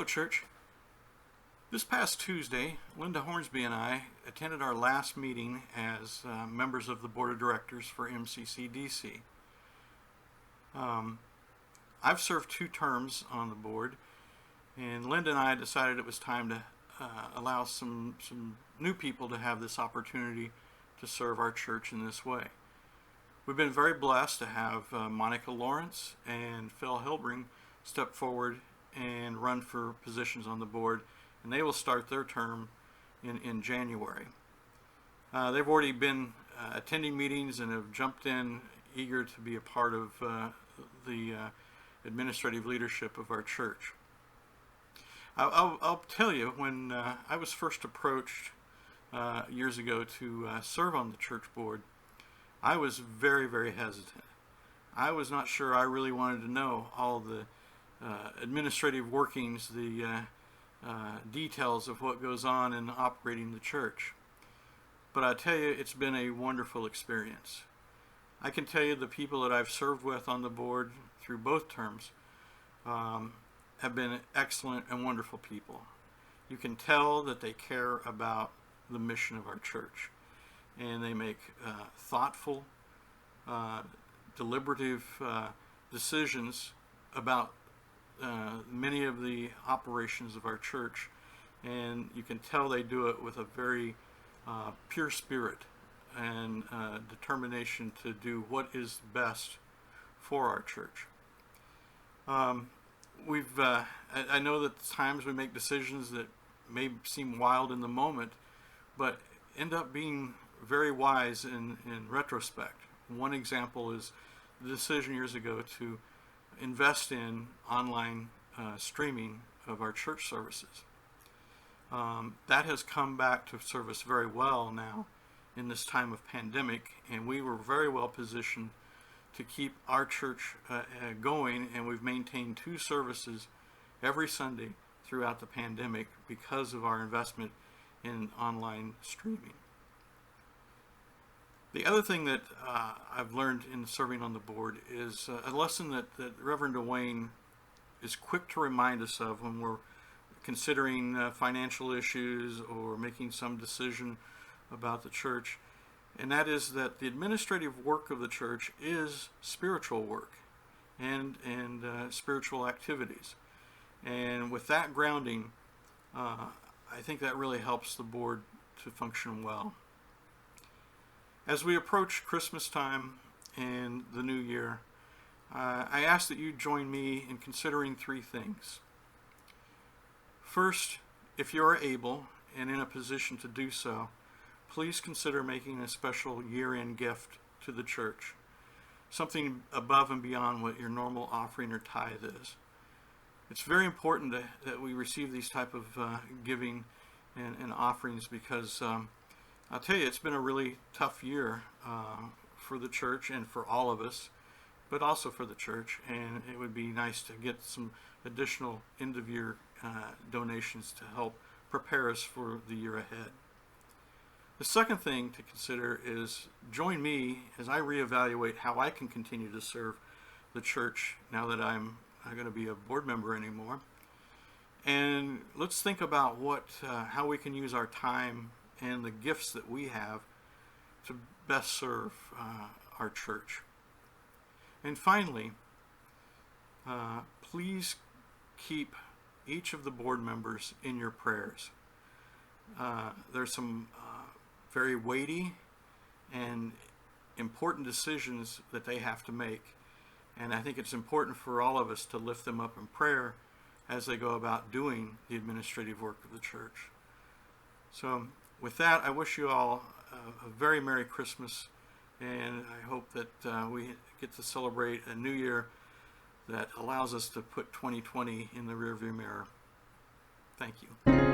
Hello, church. This past Tuesday, Linda Hornsby and I attended our last meeting as members of the Board of Directors for MCCDC. I've served 2 terms on the board, and Linda and I decided it was time to allow some new people to have this opportunity to serve our church in this way. We've been very blessed to have Monica Lawrence and Phil Hilbring step forward and run for positions on the board, and they will start their term in January. They've already been attending meetings and have jumped in eager to be a part of the administrative leadership of our church. I'll tell you, when I was first approached years ago to serve on the church board, I was very, very hesitant. I was not sure I really wanted to know all the administrative workings, the details of what goes on in operating the church. But I tell you, it's been a wonderful experience. I can tell you the people that I've served with on the board through both terms have been excellent and wonderful people. You can tell that they care about the mission of our church, and they make thoughtful, deliberative decisions about many of the operations of our church, and you can tell they do it with a very pure spirit and determination to do what is best for our church. I know that at times we make decisions that may seem wild in the moment, but end up being very wise in retrospect. One example is the decision years ago to invest in online streaming of our church services. That has come back to serve us very well now in this time of pandemic, and we were very well positioned to keep our church going, and we've maintained 2 services every Sunday throughout the pandemic because of our investment in online streaming. The other thing that I've learned in serving on the board is a lesson that Reverend Dwayne is quick to remind us of when we're considering financial issues or making some decision about the church, and that is that the administrative work of the church is spiritual work and spiritual activities. And with that grounding, I think that really helps the board to function well. As we approach Christmas time and the new year, I ask that you join me in considering 3 things. First, if you are able and in a position to do so, please consider making a special year-end gift to the church, something above and beyond what your normal offering or tithe is. It's very important that we receive these type of giving and offerings because I'll tell you, it's been a really tough year for the church and for all of us, but also for the church, and it would be nice to get some additional end-of-year donations to help prepare us for the year ahead. The second thing to consider is join me as I reevaluate how I can continue to serve the church now that I'm not going to be a board member anymore. And let's think about how we can use our time and the gifts that we have to best serve our church. And finally, please keep each of the board members in your prayers. There's some very weighty and important decisions that they have to make, and I think it's important for all of us to lift them up in prayer as they go about doing the administrative work of the church. So with that, I wish you all a very Merry Christmas, and I hope that we get to celebrate a new year that allows us to put 2020 in the rearview mirror. Thank you.